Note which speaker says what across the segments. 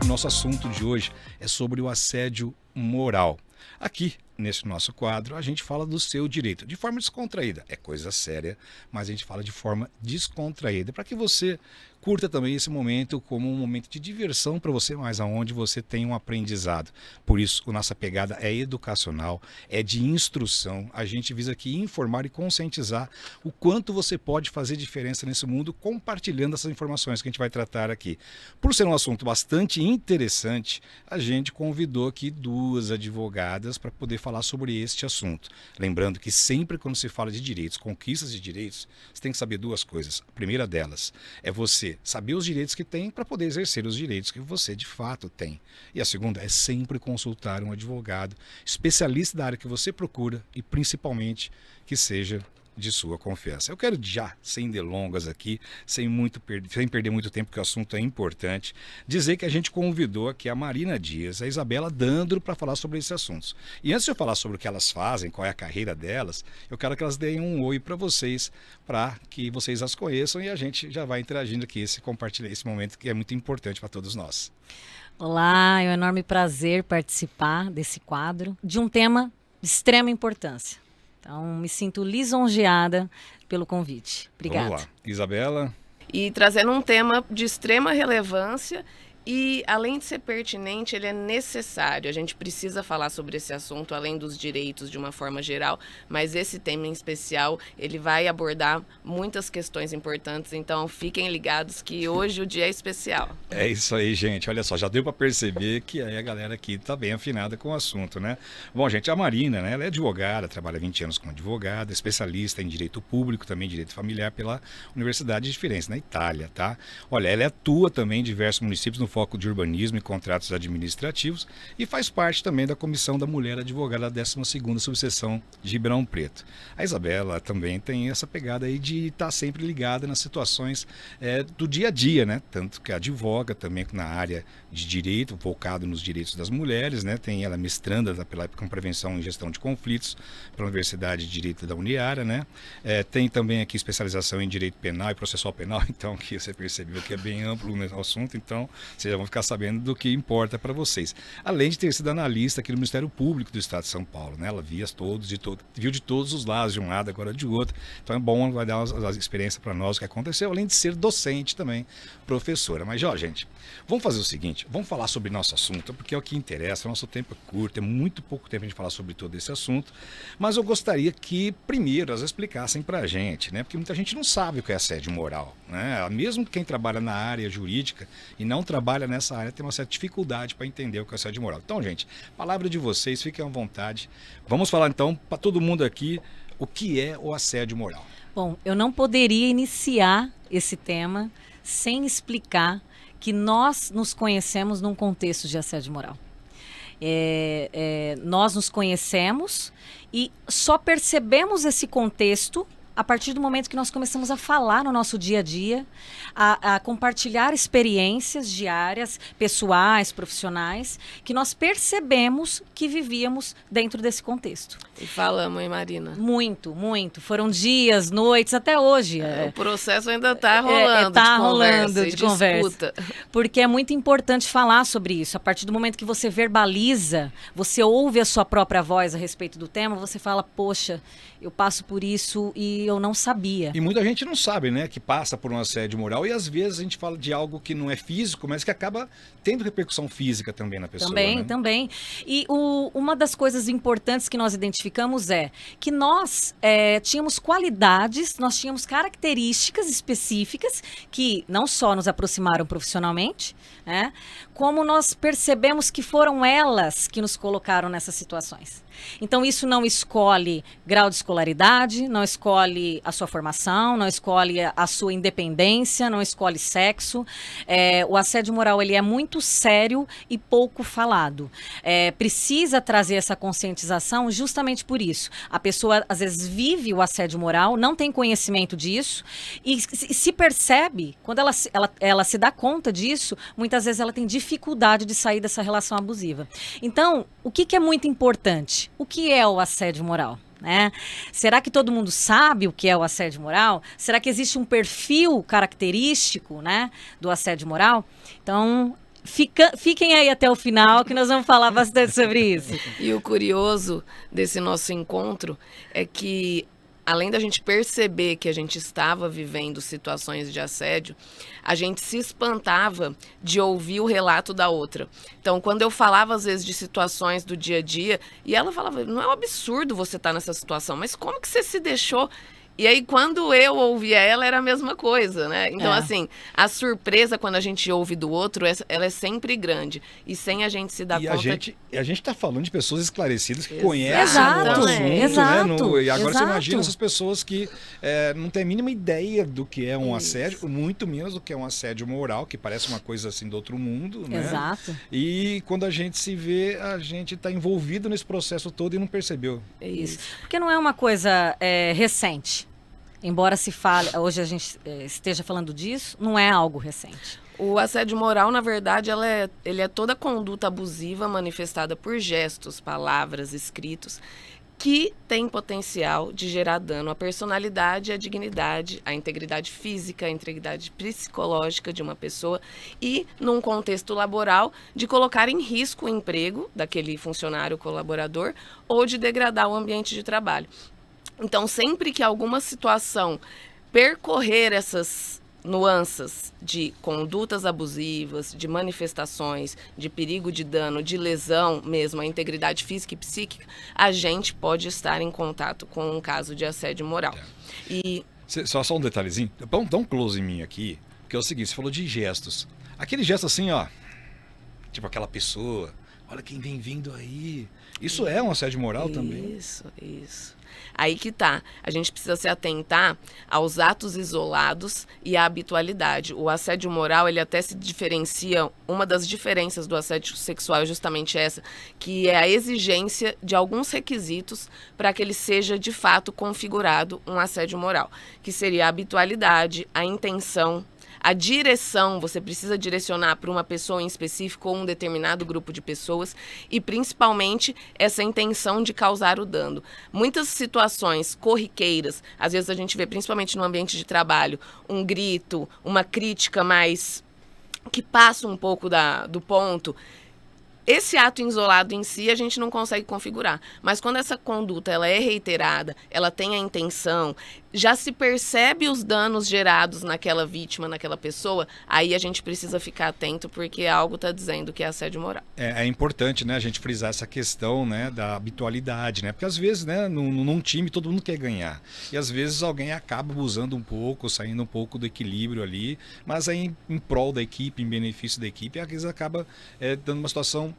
Speaker 1: nosso assunto de hoje é sobre o assédio moral. Aqui, nesse nosso quadro, a gente fala do seu direito, de forma descontraída. É coisa séria, mas a gente fala de forma descontraída, para que você curta também esse momento como um momento de diversão para você, mas aonde você tem um aprendizado. Por isso, a nossa pegada é educacional, é de instrução. A gente visa aqui informar e conscientizar o quanto você pode fazer diferença nesse mundo compartilhando essas informações que a gente vai tratar aqui. Por ser um assunto bastante interessante, a gente convidou aqui duas advogadas para poder falar sobre este assunto. Lembrando que sempre quando se fala de direitos, conquistas de direitos, você tem que saber duas coisas. A primeira delas é você saber os direitos que tem para poder exercer os direitos que você de fato tem. E a segunda é sempre consultar um advogado especialista da área que você procura e principalmente que seja de sua confiança. Eu quero já, sem delongas aqui, sem perder muito tempo, porque o assunto é importante, dizer que a gente convidou aqui a Marina Dias, a Isabela Dandro para falar sobre esses assuntos. E antes de eu falar sobre o que elas fazem, qual é a carreira delas, eu quero que elas deem um oi para vocês, para que vocês as conheçam e a gente já vai interagindo aqui, compartilhar esse momento que é muito importante para todos nós.
Speaker 2: Olá, é um enorme prazer participar desse quadro, de um tema de extrema importância. Então, me sinto lisonjeada pelo convite. Obrigada.
Speaker 1: Vamos lá. Isabela?
Speaker 3: E trazendo um tema de extrema relevância e, além de ser pertinente, ele é necessário. A gente precisa falar sobre esse assunto, além dos direitos de uma forma geral, mas esse tema em especial, ele vai abordar muitas questões importantes, então fiquem ligados que hoje o dia é especial.
Speaker 1: É isso aí, gente. Olha só, já deu para perceber que aí a galera aqui está bem afinada com o assunto, né? Bom, gente, a Marina, né, ela é advogada, trabalha 20 anos como advogada, especialista em direito público, também direito familiar pela Universidade de Firenze, na Itália, tá? Olha, ela atua também em diversos municípios no foco de urbanismo e contratos administrativos e faz parte também da Comissão da Mulher Advogada da 12ª Subseção de Ribeirão Preto. A Isabela também tem essa pegada aí de estar sempre ligada nas situações do dia a dia, né? Tanto que advoga também na área de direito, focado nos direitos das mulheres, né? Tem ela mestranda com prevenção e gestão de conflitos pela Universidade de Direito da Uniara, né? Tem também aqui especialização em direito penal e processual penal, então que você percebeu que é bem amplo o assunto, então vocês já vão ficar sabendo do que importa para vocês. Além de ter sido analista aqui no Ministério Público do Estado de São Paulo, né? Ela viu de todos os lados, de um lado, agora de outro. Então é bom, vai dar uma experiência para nós o que aconteceu, além de ser docente também, professora. Mas, ó, gente, vamos fazer o seguinte, vamos falar sobre nosso assunto, porque é o que interessa, o nosso tempo é curto, é muito pouco tempo a gente falar sobre todo esse assunto, mas eu gostaria que, primeiro, elas explicassem para a gente, né? Porque muita gente não sabe o que é assédio moral, né? Mesmo quem trabalha na área jurídica e não trabalha nessa área tem uma certa dificuldade para entender o que é assédio moral. Então, gente, palavra de vocês, fiquem à vontade. Vamos falar então para todo mundo aqui o que é o assédio moral.
Speaker 2: Bom, eu não poderia iniciar esse tema sem explicar que nós nos conhecemos num contexto de assédio moral. Nós nos conhecemos e só percebemos esse contexto a partir do momento que nós começamos a falar no nosso dia a dia, a compartilhar experiências diárias, pessoais, profissionais, que nós percebemos que vivíamos dentro desse contexto.
Speaker 3: E falamos, hein, Marina?
Speaker 2: Muito, muito. Foram dias, noites, até hoje.
Speaker 3: O processo ainda está rolando,
Speaker 2: de conversa. Porque é muito importante falar sobre isso. A partir do momento que você verbaliza, você ouve a sua própria voz a respeito do tema, você fala, poxa, eu passo por isso e eu não sabia.
Speaker 1: E muita gente não sabe, né, que passa por um assédio moral e às vezes a gente fala de algo que não é físico, mas que acaba tendo repercussão física também na pessoa.
Speaker 2: Também. E uma das coisas importantes que nós identificamos é que nós tínhamos qualidades, nós tínhamos características específicas que não só nos aproximaram profissionalmente, né, como nós percebemos que foram elas que nos colocaram nessas situações. Então, isso não escolhe grau de escolaridade, não escolhe a sua formação, não escolhe a sua independência, não escolhe sexo. O assédio moral, ele é muito sério e pouco falado. Precisa trazer essa conscientização justamente por isso. A pessoa, às vezes, vive o assédio moral, não tem conhecimento disso e se percebe, quando ela se dá conta disso, muitas vezes ela tem dificuldade de sair dessa relação abusiva. Então, o que é muito importante? O que é o assédio moral? Né? Será que todo mundo sabe o que é o assédio moral? Será que existe um perfil característico, né, do assédio moral? Então, fiquem aí até o final, que nós vamos falar bastante sobre isso.
Speaker 3: E o curioso desse nosso encontro é que, além da gente perceber que a gente estava vivendo situações de assédio, a gente se espantava de ouvir o relato da outra. Então, quando eu falava, às vezes, de situações do dia a dia, e ela falava, não é um absurdo você estar nessa situação, mas como que você se deixou? E aí, quando eu ouvia ela, era a mesma coisa, né? Então, assim, a surpresa quando a gente ouve do outro, ela é sempre grande. E sem a gente se dar conta...
Speaker 1: A gente tá falando de pessoas esclarecidas que
Speaker 3: Exato.
Speaker 1: conhecem
Speaker 2: Exato,
Speaker 1: o assunto,
Speaker 2: exato,
Speaker 1: né? E agora você
Speaker 2: exato.
Speaker 1: imagina essas pessoas que não têm a mínima ideia do que é um
Speaker 3: Isso.
Speaker 1: assédio, muito menos do que é um assédio moral, que parece uma coisa assim do outro mundo, né?
Speaker 2: Exato.
Speaker 1: E quando a gente se vê, a gente tá envolvido nesse processo todo e não percebeu.
Speaker 3: É isso.
Speaker 2: Porque não é uma coisa recente. Embora se fale, hoje a gente esteja falando disso, não é algo recente.
Speaker 3: O assédio moral, na verdade, ele é toda conduta abusiva manifestada por gestos, palavras, escritos, que tem potencial de gerar dano à personalidade, à dignidade, à integridade física, à integridade psicológica de uma pessoa e, num contexto laboral, de colocar em risco o emprego daquele funcionário colaborador ou de degradar o ambiente de trabalho. Então, sempre que alguma situação percorrer essas nuances de condutas abusivas, de manifestações, de perigo de dano, de lesão mesmo à integridade física e psíquica, a gente pode estar em contato com um caso de assédio moral. E
Speaker 1: Só um detalhezinho. Dá um close em mim aqui, porque é o seguinte, você falou de gestos. Aquele gesto assim, ó, tipo aquela pessoa, olha quem vem vindo aí. Isso é um assédio moral também?
Speaker 3: Isso. Aí que tá. A gente precisa se atentar aos atos isolados e à habitualidade. O assédio moral, ele até se diferencia, uma das diferenças do assédio sexual é justamente essa, que é a exigência de alguns requisitos para que ele seja, de fato, configurado um assédio moral, que seria a habitualidade, a intenção, a direção, você precisa direcionar para uma pessoa em específico ou um determinado grupo de pessoas e, principalmente, essa intenção de causar o dano. Muitas situações corriqueiras, às vezes a gente vê, principalmente no ambiente de trabalho, um grito, uma crítica mais que passa um pouco do ponto. Esse ato isolado em si a gente não consegue configurar, mas quando essa conduta ela é reiterada, ela tem a intenção, já se percebe os danos gerados naquela vítima, naquela pessoa, aí a gente precisa ficar atento porque algo está dizendo que é assédio moral.
Speaker 1: É importante, né, a gente frisar essa questão, né, da habitualidade, né, porque às vezes, né, num time todo mundo quer ganhar e às vezes alguém acaba abusando um pouco, saindo um pouco do equilíbrio ali, mas aí em prol da equipe, em benefício da equipe, às vezes acaba dando uma situação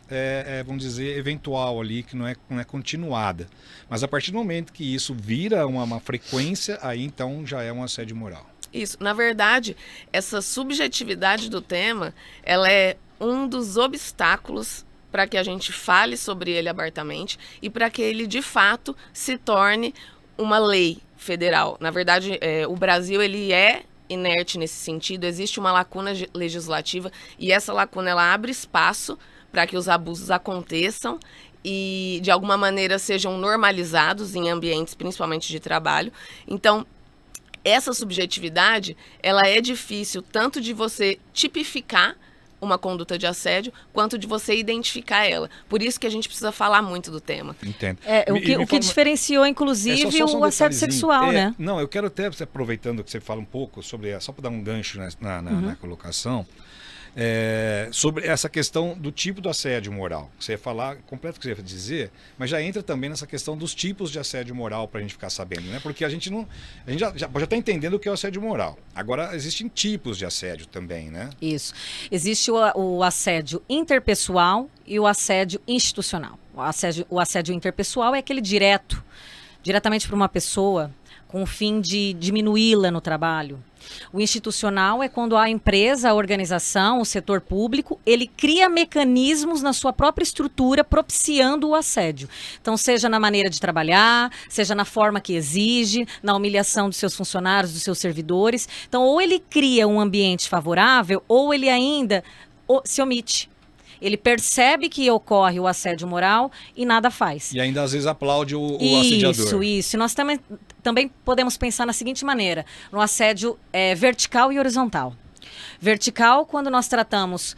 Speaker 1: vamos dizer, eventual ali, que não é continuada. Mas a partir do momento que isso vira uma frequência, aí então já é um assédio moral.
Speaker 3: Isso. Na verdade, essa subjetividade do tema, ela é um dos obstáculos para que a gente fale sobre ele abertamente e para que ele, de fato, se torne uma lei federal. Na verdade, o Brasil, ele é inerte nesse sentido, existe uma lacuna legislativa e essa lacuna, ela abre espaço para que os abusos aconteçam e, de alguma maneira, sejam normalizados em ambientes, principalmente de trabalho. Então, essa subjetividade, ela é difícil tanto de você tipificar uma conduta de assédio, quanto de você identificar ela. Por isso que a gente precisa falar muito do tema.
Speaker 1: Entendo.
Speaker 2: O que diferenciou, inclusive,
Speaker 1: só um
Speaker 2: o assédio
Speaker 1: detalhezinho.
Speaker 2: sexual, né?
Speaker 1: Não, eu quero até, aproveitando que você fala um pouco sobre, só para dar um gancho na colocação, sobre essa questão do tipo do assédio moral. Você ia falar, completo o que você ia dizer, mas já entra também nessa questão dos tipos de assédio moral para a gente ficar sabendo, né? Porque a gente já está entendendo o que é o assédio moral. Agora, existem tipos de assédio também, né?
Speaker 2: Isso. Existe o assédio interpessoal e o assédio institucional. O assédio interpessoal é aquele diretamente para uma pessoa, com o fim de diminuí-la no trabalho. O institucional é quando a empresa, a organização, o setor público, ele cria mecanismos na sua própria estrutura propiciando o assédio. Então, seja na maneira de trabalhar, seja na forma que exige, na humilhação dos seus funcionários, dos seus servidores. Então, ou ele cria um ambiente favorável, ou ele ainda se omite. Ele percebe que ocorre o assédio moral e nada faz.
Speaker 1: E ainda às vezes aplaude o assediador.
Speaker 2: Isso. Nós também podemos pensar na seguinte maneira, no assédio vertical e horizontal. Vertical, quando nós tratamos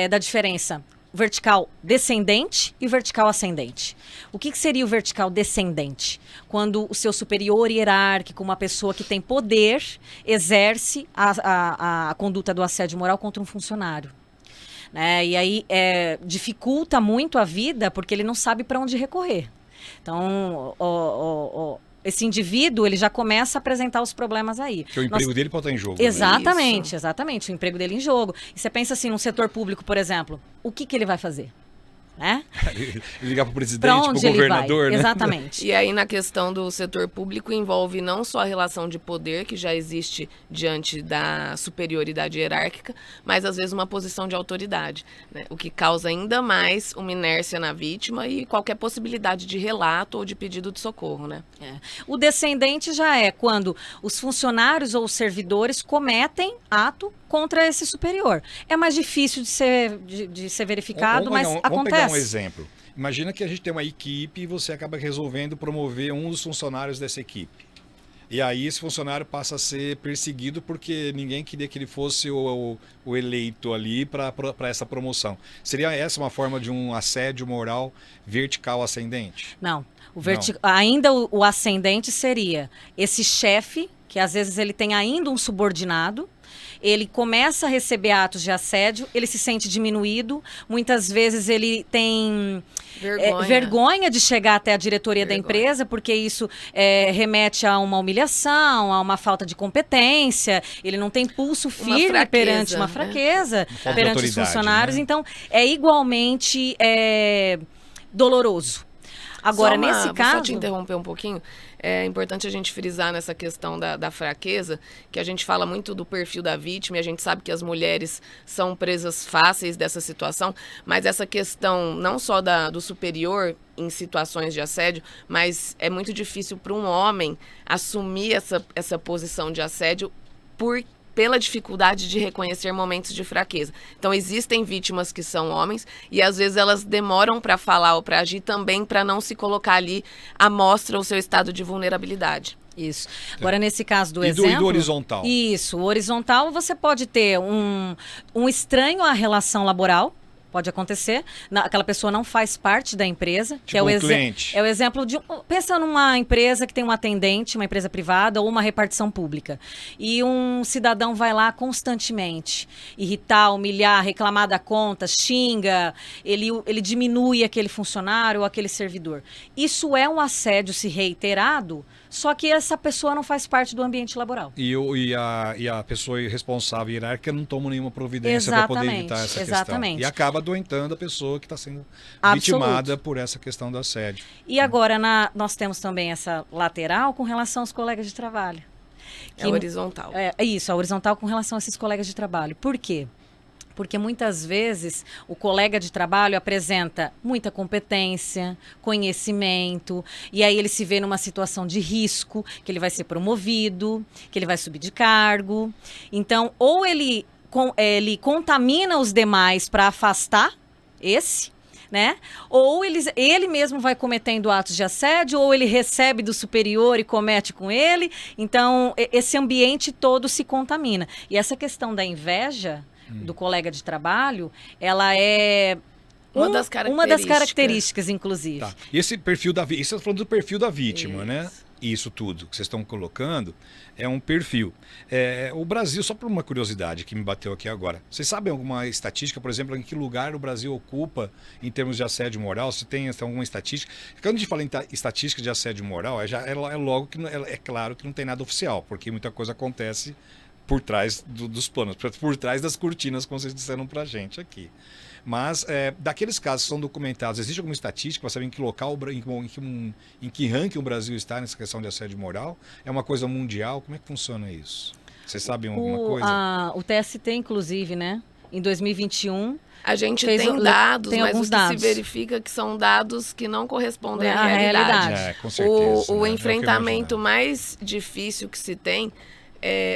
Speaker 2: da diferença vertical descendente e vertical ascendente. O que seria o vertical descendente? Quando o seu superior hierárquico, uma pessoa que tem poder, exerce a conduta do assédio moral contra um funcionário. Né? E aí dificulta muito a vida porque ele não sabe para onde recorrer. Então, esse indivíduo, ele já começa a apresentar os problemas aí.
Speaker 1: Porque o emprego dele pode estar em jogo.
Speaker 2: Exatamente,
Speaker 3: Isso.
Speaker 2: exatamente. O emprego dele em jogo. E você pensa assim, no setor público, por exemplo, o que ele vai fazer? Né?
Speaker 1: Ligar para o presidente,
Speaker 2: Pra
Speaker 1: para o
Speaker 2: onde ele
Speaker 1: governador,
Speaker 2: vai?
Speaker 1: né?
Speaker 2: Exatamente.
Speaker 3: E aí, na questão do setor público, envolve não só a relação de poder, que já existe diante da superioridade hierárquica, mas às vezes uma posição de autoridade, né? O que causa ainda mais uma inércia na vítima e qualquer possibilidade de relato ou de pedido de socorro, né?
Speaker 2: O descendente já é quando os funcionários ou os servidores cometem ato contra esse superior. É mais difícil de ser verificado, mas acontece.
Speaker 1: Vamos pegar um exemplo. Imagina que a gente tem uma equipe e você acaba resolvendo promover um dos funcionários dessa equipe. E aí esse funcionário passa a ser perseguido porque ninguém queria que ele fosse o eleito ali para essa promoção. Seria essa uma forma de um assédio moral vertical ascendente?
Speaker 2: Não. Ainda o ascendente seria esse chefe, que às vezes ele tem ainda um subordinado, ele começa a receber atos de assédio, ele se sente diminuído, muitas vezes ele tem vergonha de chegar até a diretoria da empresa, porque isso remete a uma humilhação, a uma falta de competência, ele não tem pulso firme perante uma fraqueza, perante os funcionários, né? Então é igualmente doloroso. Agora, nesse caso...
Speaker 3: Só te interromper um pouquinho, é importante a gente frisar nessa questão da fraqueza, que a gente fala muito do perfil da vítima, e a gente sabe que as mulheres são presas fáceis dessa situação, mas essa questão não só do superior em situações de assédio, mas é muito difícil para um homem assumir essa posição de assédio pela dificuldade de reconhecer momentos de fraqueza. Então, existem vítimas que são homens e, às vezes, elas demoram para falar ou para agir também para não se colocar ali à mostra o seu estado de vulnerabilidade.
Speaker 2: Isso. Agora, nesse caso do exemplo...
Speaker 1: E do horizontal.
Speaker 2: Isso. O horizontal, você pode ter um estranho à relação laboral. Pode acontecer. Aquela pessoa não faz parte da empresa.
Speaker 1: Tipo
Speaker 2: que é o
Speaker 1: cliente.
Speaker 2: É o exemplo de... Pensa numa empresa que tem um atendente, uma empresa privada ou uma repartição pública. E um cidadão vai lá constantemente irritar, humilhar, reclamar da conta, xinga, ele diminui aquele funcionário ou aquele servidor. Isso é um assédio se reiterado, só que essa pessoa não faz parte do ambiente laboral.
Speaker 1: E a pessoa responsável hierárquica não toma nenhuma providência para poder evitar essa questão. E acaba adoentando a pessoa que está sendo vitimada por essa questão do assédio.
Speaker 2: E agora nós temos também essa lateral com relação aos colegas de trabalho.
Speaker 3: É horizontal.
Speaker 2: Isso, a horizontal com relação a esses colegas de trabalho. Por quê? Porque muitas vezes o colega de trabalho apresenta muita competência, conhecimento, e aí ele se vê numa situação de risco, que ele vai ser promovido, que ele vai subir de cargo. Então, ou ele contamina os demais para afastar né? Ou ele mesmo vai cometendo atos de assédio, ou ele recebe do superior e comete com ele. Então, esse ambiente todo se contamina. E essa questão da inveja do colega de trabalho, ela é uma das características, inclusive.
Speaker 1: Tá. E esse perfil da vítima, isso você está falando do perfil da vítima,
Speaker 3: Isso.
Speaker 1: né? Isso tudo que vocês estão colocando é um perfil. O Brasil, só por uma curiosidade que me bateu aqui agora, vocês sabem alguma estatística, por exemplo, em que lugar o Brasil ocupa em termos de assédio moral? Se tem alguma estatística? Quando a gente fala em estatística de assédio moral, é logo que é claro que não tem nada oficial, porque muita coisa acontece por trás dos panos, por trás das cortinas, como vocês disseram pra gente aqui. Mas, daqueles casos que são documentados, existe alguma estatística para saber em que local, em que ranking o Brasil está nessa questão de assédio moral? É uma coisa mundial? Como é que funciona isso? Vocês sabem alguma coisa?
Speaker 2: O TST, inclusive, né? Em 2021...
Speaker 3: A gente tem dados, mas o que
Speaker 2: dados.
Speaker 3: se verifica que são dados que não correspondem à realidade.
Speaker 1: Com certeza.
Speaker 3: O enfrentamento mais difícil que se tem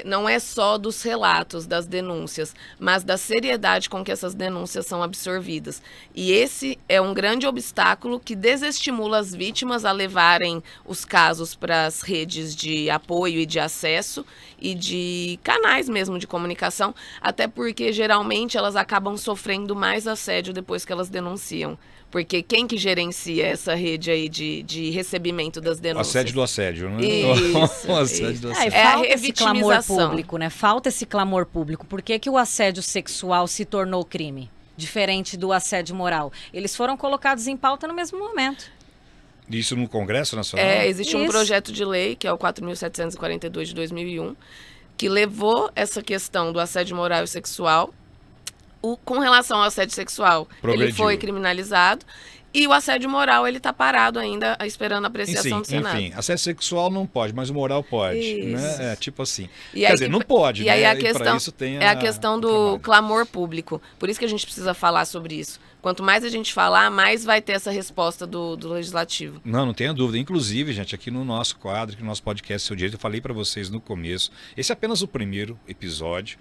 Speaker 3: não é só dos relatos, das denúncias, mas da seriedade com que essas denúncias são absorvidas. E esse é um grande obstáculo que desestimula as vítimas a levarem os casos para as redes de apoio e de acesso e de canais mesmo de comunicação, até porque geralmente elas acabam sofrendo mais assédio depois que elas denunciam. Porque quem que gerencia essa rede aí de recebimento das
Speaker 1: O
Speaker 3: denúncias?
Speaker 1: assédio do assédio, né?
Speaker 3: Isso,
Speaker 1: O assédio do
Speaker 2: É,
Speaker 1: assédio.
Speaker 2: e falta
Speaker 3: a
Speaker 2: esse clamor
Speaker 3: revitimização.
Speaker 2: público, né? Falta esse clamor público. Por que que o assédio sexual se tornou crime? Diferente do assédio moral. Eles foram colocados em pauta no mesmo momento.
Speaker 1: Isso no Congresso Nacional?
Speaker 3: Existe um
Speaker 2: Isso.
Speaker 3: projeto de lei, que é o 4.742 de 2001, que levou essa questão do assédio moral e sexual. Com relação ao assédio sexual,
Speaker 1: Progrediu.
Speaker 3: ele foi criminalizado. E o assédio moral, ele está parado ainda, esperando a apreciação do Senado.
Speaker 1: Enfim, assédio sexual não pode, mas o moral pode.
Speaker 3: Isso.
Speaker 1: Né? É tipo assim.
Speaker 3: E
Speaker 1: Quer
Speaker 3: aí
Speaker 1: dizer, não pode,
Speaker 3: E aí
Speaker 1: né?
Speaker 3: a
Speaker 1: E pra
Speaker 3: questão,
Speaker 1: isso tem
Speaker 3: é a questão do
Speaker 1: trabalho.
Speaker 3: clamor público. Por isso que a gente precisa falar sobre isso. Quanto mais a gente falar, mais vai ter essa resposta do Legislativo.
Speaker 1: Não tenha dúvida. Inclusive, gente, aqui no nosso quadro, aqui no nosso podcast Seu Direito, eu falei para vocês no começo, esse é apenas o primeiro episódio,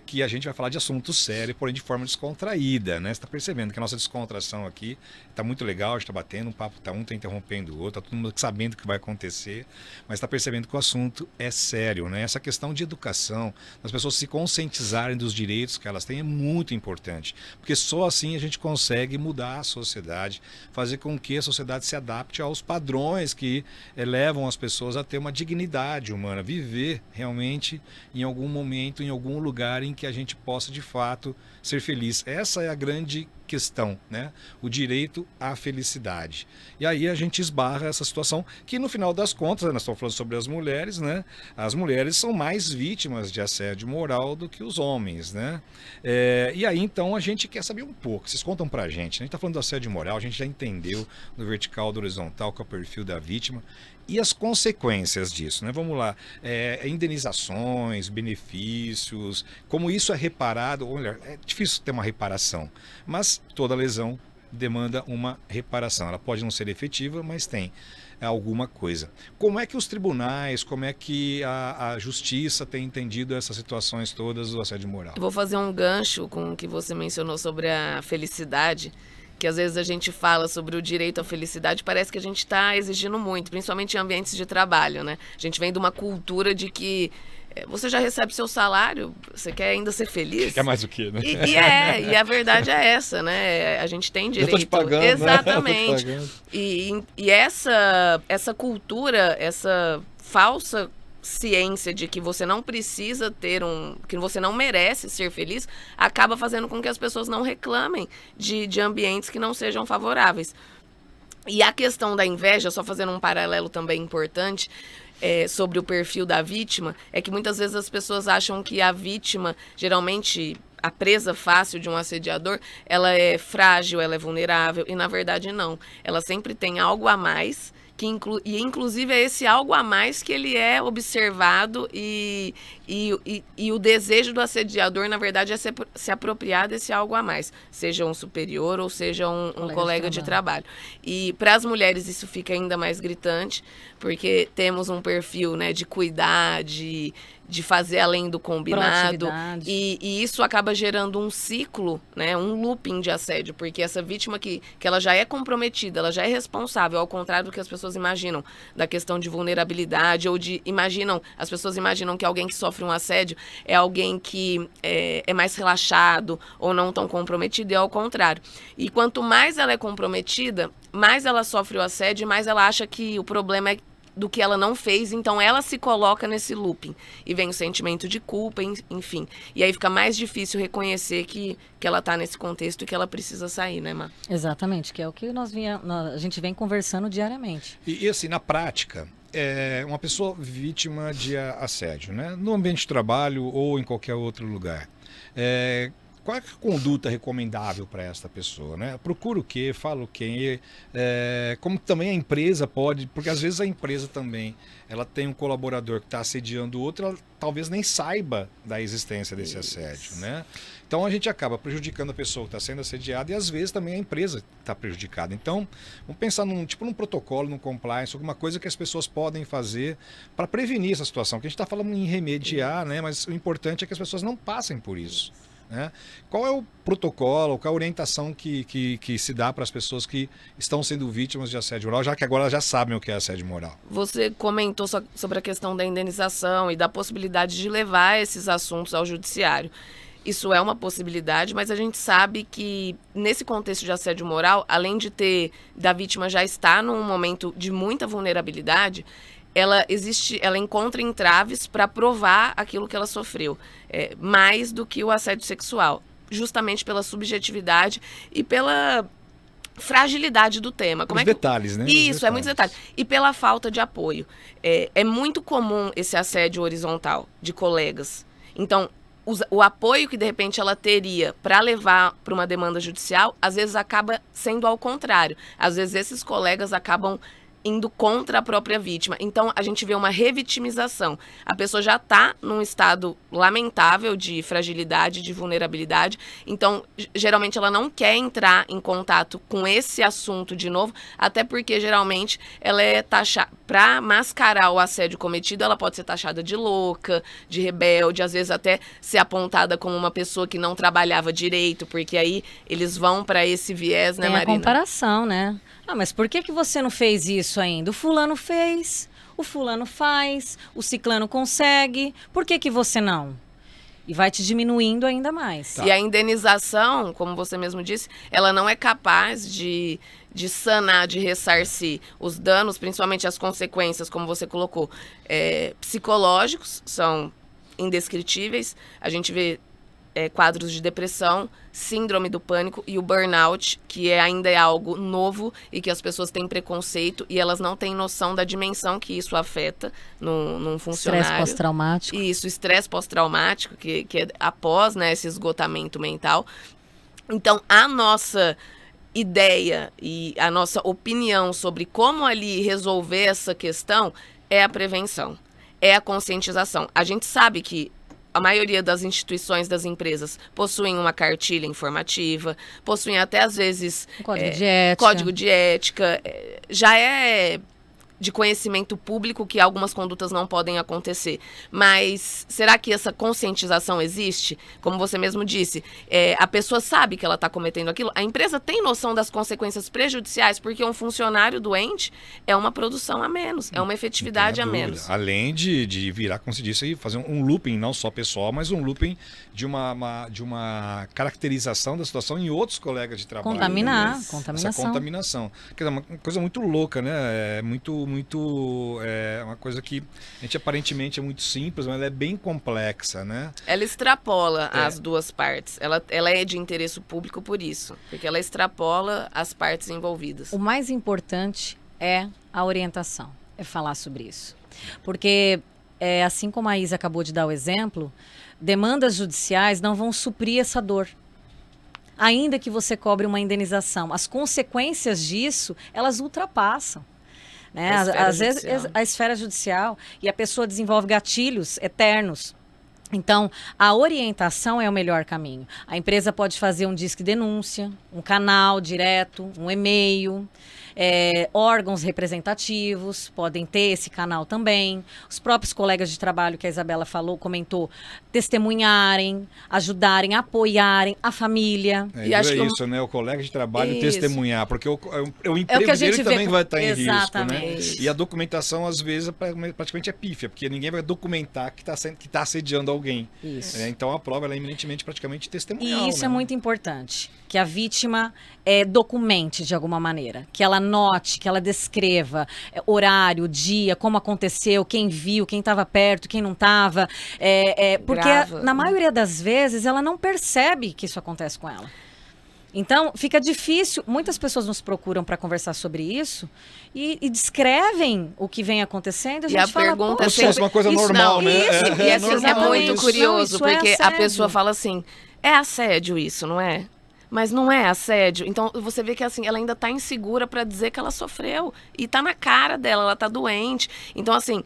Speaker 1: que a gente vai falar de assunto sério, porém de forma descontraída, né? Você está percebendo que a nossa descontração aqui está muito legal, a gente está batendo, um papo um tá interrompendo o outro, está todo mundo sabendo o que vai acontecer, mas está percebendo que o assunto é sério, né? Essa questão de educação, das pessoas se conscientizarem dos direitos que elas têm é muito importante, porque só assim a gente consegue mudar a sociedade, fazer com que a sociedade se adapte aos padrões que levam as pessoas a ter uma dignidade humana, viver realmente em algum momento, em algum lugar em que a gente possa de fato ser feliz. Essa é a grande questão, né? O direito à felicidade. E aí a gente esbarra essa situação que no final das contas, nós estamos falando sobre as mulheres, né? As mulheres são mais vítimas de assédio moral do que os homens, né? E aí então a gente quer saber um pouco, vocês contam pra gente, né? A gente está falando do assédio moral, a gente já entendeu do vertical, do horizontal, qual é o perfil da vítima e as consequências disso, né? Vamos lá, indenizações, benefícios, como isso é reparado, olha, é difícil ter uma reparação, mas toda lesão demanda uma reparação, ela pode não ser efetiva, mas tem alguma coisa. Como é que os tribunais, como é que a justiça tem entendido essas situações todas do assédio moral?
Speaker 3: Eu vou fazer um gancho com o que você mencionou sobre a felicidade, que às vezes a gente fala sobre o direito à felicidade, parece que a gente está exigindo muito, principalmente em ambientes de trabalho, né? A gente vem de uma cultura de que você já recebe seu salário, você quer ainda ser feliz?
Speaker 1: Quer mais o quê, né?
Speaker 3: E a verdade é essa, né? A gente tem direito.
Speaker 1: Eu tô te pagando,
Speaker 3: exatamente.
Speaker 1: né? Eu tô te pagando.
Speaker 3: E essa cultura, essa falsa ciência de que você não precisa que você não merece ser feliz, acaba fazendo com que as pessoas não reclamem de ambientes que não sejam favoráveis. E a questão da inveja, só fazendo um paralelo também importante, sobre o perfil da vítima, é que muitas vezes as pessoas acham que a vítima, geralmente a presa fácil de um assediador, ela é frágil, ela é vulnerável, e na verdade não. Ela sempre tem algo a mais, e inclusive é esse algo a mais que ele é observado e o desejo do assediador, na verdade, é se apropriar desse algo a mais, seja um superior ou seja um colega de trabalho. E para as mulheres isso fica ainda mais gritante, porque temos um perfil, né, de cuidar, de fazer além do combinado, e isso acaba gerando um ciclo, né, um looping de assédio, porque essa vítima que ela já é comprometida, ela já é responsável, ao contrário do que as pessoas imaginam, da questão de vulnerabilidade, ou as pessoas imaginam que alguém que sofre um assédio é alguém que é mais relaxado ou não tão comprometido, e ao contrário. E quanto mais ela é comprometida, mais ela sofre o assédio, mais ela acha que o problema é do que ela não fez, então ela se coloca nesse looping. E vem o sentimento de culpa, enfim. E aí fica mais difícil reconhecer que ela está nesse contexto e que ela precisa sair, né, Má?
Speaker 2: Exatamente, que é o que a gente vem conversando diariamente.
Speaker 1: E assim, na prática, uma pessoa vítima de assédio, né? No ambiente de trabalho ou em qualquer outro lugar. Qual é a conduta recomendável para esta pessoa, né? Procura o quê? Fala o quê? Como também a empresa pode... Porque às vezes a empresa também, ela tem um colaborador que está assediando o outro, ela talvez nem saiba da existência desse assédio, né? Então a gente acaba prejudicando a pessoa que está sendo assediada e às vezes também a empresa está prejudicada. Então vamos pensar num protocolo, num compliance, alguma coisa que as pessoas podem fazer para prevenir essa situação. Que a gente está falando em remediar, né? Mas o importante é que as pessoas não passem por isso. Né? Qual é o protocolo, qual é a orientação que se dá para as pessoas que estão sendo vítimas de assédio moral, já que agora elas já sabem o que é assédio moral?
Speaker 3: Você comentou sobre a questão da indenização e da possibilidade de levar esses assuntos ao judiciário. Isso é uma possibilidade, mas a gente sabe que nesse contexto de assédio moral, além da vítima já estar num momento de muita vulnerabilidade, ela encontra entraves para provar aquilo que ela sofreu, mais do que o assédio sexual, justamente pela subjetividade e pela fragilidade do tema.
Speaker 1: Os detalhes, né?
Speaker 3: Isso, é muitos detalhes. E pela falta de apoio. É muito comum esse assédio horizontal de colegas. Então, o apoio que de repente ela teria para levar para uma demanda judicial, às vezes acaba sendo ao contrário. Às vezes esses colegas acabam indo contra a própria vítima. Então, a gente vê uma revitimização. A pessoa já está num estado lamentável de fragilidade, de vulnerabilidade. Então, geralmente, ela não quer entrar em contato com esse assunto de novo, até porque, geralmente, ela é taxada... Para mascarar o assédio cometido, ela pode ser taxada de louca, de rebelde, às vezes até ser apontada como uma pessoa que não trabalhava direito, porque aí eles vão para esse viés, né, Marina?
Speaker 2: Tem a comparação, né? Ah, mas por que você não fez isso ainda? O fulano fez, o fulano faz, o ciclano consegue, por que você não? E vai te diminuindo ainda mais.
Speaker 3: Tá. E a indenização, como você mesmo disse, ela não é capaz de sanar, de ressarcir os danos, principalmente as consequências, como você colocou, psicológicos, são indescritíveis. A gente vê quadros de depressão, síndrome do pânico e o burnout, que ainda é algo novo e que as pessoas têm preconceito e elas não têm noção da dimensão que isso afeta num funcionário.
Speaker 2: Estresse pós-traumático.
Speaker 3: Isso, estresse pós-traumático, que é após, né, esse esgotamento mental. Então, a nossa ideia e a nossa opinião sobre como ali resolver essa questão é a prevenção, é a conscientização. A gente sabe que a maioria das instituições, das empresas, possuem uma cartilha informativa, possuem até, às vezes, código de ética. Já é de conhecimento público que algumas condutas não podem acontecer. Mas será que essa conscientização existe? Como você mesmo disse, a pessoa sabe que ela está cometendo aquilo, a empresa tem noção das consequências prejudiciais, porque um funcionário doente é uma produção a menos, é uma efetividade a menos.
Speaker 1: Além de virar, como se disse, fazer um looping, não só pessoal, mas um looping de uma caracterização da situação em outros colegas de trabalho.
Speaker 2: Contaminação.
Speaker 1: Essa contaminação. Quer dizer, uma coisa muito louca, né? Uma coisa que a gente aparentemente é muito simples, mas ela é bem complexa, né?
Speaker 3: Ela extrapola as duas partes. Ela é de interesse público por isso, porque ela extrapola as partes envolvidas.
Speaker 2: O mais importante é a orientação, é falar sobre isso. Porque, assim como a Isa acabou de dar o exemplo, demandas judiciais não vão suprir essa dor. Ainda que você cobre uma indenização, as consequências disso, elas ultrapassam. Né? Às vezes a esfera judicial, e a pessoa desenvolve gatilhos eternos. Então, a orientação é o melhor caminho. A empresa pode fazer um disque denúncia, um canal direto, um e-mail. Órgãos representativos podem ter esse canal também. Os próprios colegas de trabalho, que a Isabela comentou, testemunharem, ajudarem, apoiarem a família.
Speaker 1: E acho que isso, né? O colega de trabalho testemunhar, porque o emprego dele também vai estar em risco, né? E a documentação, às vezes, praticamente é pífia, porque ninguém vai documentar que está assediando alguém.
Speaker 2: Isso.
Speaker 1: Então a prova ela é eminentemente praticamente testemunhal.
Speaker 2: E isso
Speaker 1: né?
Speaker 2: é muito importante, que a vítima documente de alguma maneira, que ela note, que ela descreva horário, dia, como aconteceu, quem viu, quem estava perto, quem não estava. Porque na maioria das vezes ela não percebe que isso acontece com ela. Então, fica difícil. Muitas pessoas nos procuram para conversar sobre isso e descrevem o que vem acontecendo.
Speaker 3: E a pergunta é sempre
Speaker 1: uma coisa normal, né?
Speaker 3: Isso é muito curioso, porque a pessoa fala assim, é assédio isso, não é? Mas não é assédio. Então, você vê que assim, ela ainda está insegura para dizer que ela sofreu. E está na cara dela, ela está doente. Então, assim,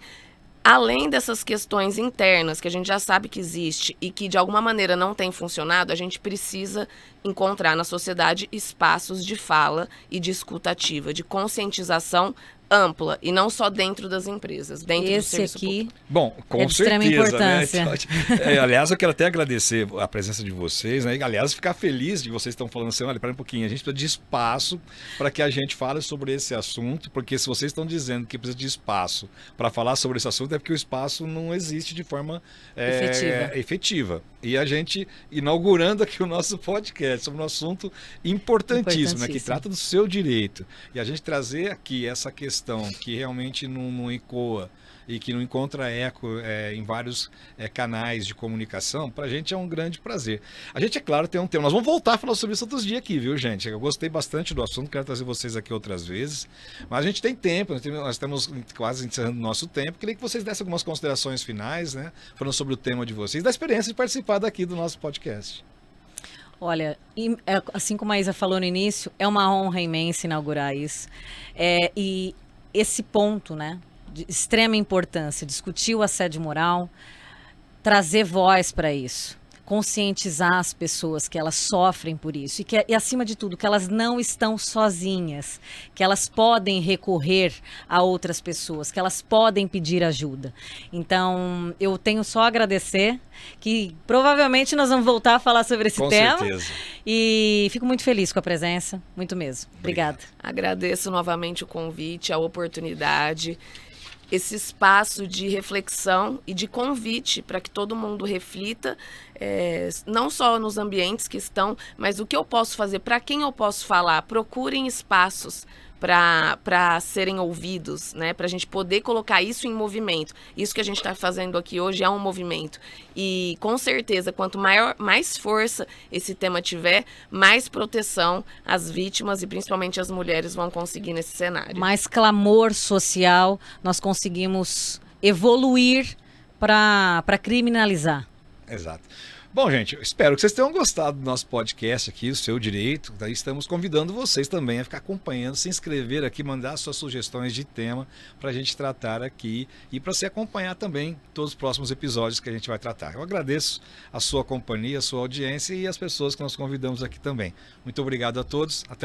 Speaker 3: além dessas questões internas que a gente já sabe que existe e que de alguma maneira não tem funcionado, a gente precisa encontrar na sociedade espaços de fala e de escuta ativa, de conscientização ampla e não só dentro das empresas, dentro do
Speaker 2: Esse
Speaker 3: serviço
Speaker 2: aqui
Speaker 3: público.
Speaker 1: Bom, com
Speaker 2: é de extrema
Speaker 1: certeza,
Speaker 2: importância.
Speaker 1: né? Então, aliás, eu quero até agradecer a presença de vocês, né? E, aliás, ficar feliz de vocês estão falando assim, olha, para um pouquinho, a gente precisa de espaço para que a gente fale sobre esse assunto, porque se vocês estão dizendo que precisa de espaço para falar sobre esse assunto, é porque o espaço não existe de forma efetiva. E a gente inaugurando aqui o nosso podcast sobre um assunto importantíssimo, né? Que trata do seu direito. E a gente trazer aqui essa questão que realmente não ecoa e que não encontra eco em vários canais de comunicação, para a gente é um grande prazer. A gente, é claro, tem um tema. Nós vamos voltar a falar sobre isso outros dias aqui, viu, gente? Eu gostei bastante do assunto, quero trazer vocês aqui outras vezes. Mas a gente tem tempo, nós estamos quase encerrando o nosso tempo. Queria que vocês dessem algumas considerações finais, né? Falando sobre o tema de vocês, da experiência de participar daqui do nosso podcast.
Speaker 2: Olha, assim como a Isa falou no início, é uma honra imensa inaugurar isso. E esse ponto, né, de extrema importância, discutir o assédio moral, trazer voz para isso, conscientizar as pessoas que elas sofrem por isso e acima de tudo, que elas não estão sozinhas, que elas podem recorrer a outras pessoas, que elas podem pedir ajuda. Então, eu tenho só a agradecer, que provavelmente nós vamos voltar a falar sobre esse tema. Com certeza. E fico muito feliz com a presença, muito mesmo. Obrigada.
Speaker 3: Agradeço novamente o convite, a oportunidade, esse espaço de reflexão e de convite para que todo mundo reflita, não só nos ambientes que estão, mas o que eu posso fazer, para quem eu posso falar. Procurem espaços para serem ouvidos, né? Para a gente poder colocar isso em movimento. Isso que a gente está fazendo aqui hoje é um movimento. E, com certeza, quanto mais força esse tema tiver, mais proteção as vítimas e principalmente as mulheres vão conseguir nesse cenário.
Speaker 2: Mais clamor social, nós conseguimos evoluir para criminalizar.
Speaker 1: Exato. Bom, gente, espero que vocês tenham gostado do nosso podcast aqui, o Seu Direito. Daí estamos convidando vocês também a ficar acompanhando, se inscrever aqui, mandar suas sugestões de tema para a gente tratar aqui e para você acompanhar também todos os próximos episódios que a gente vai tratar. Eu agradeço a sua companhia, a sua audiência e as pessoas que nós convidamos aqui também. Muito obrigado a todos. Até o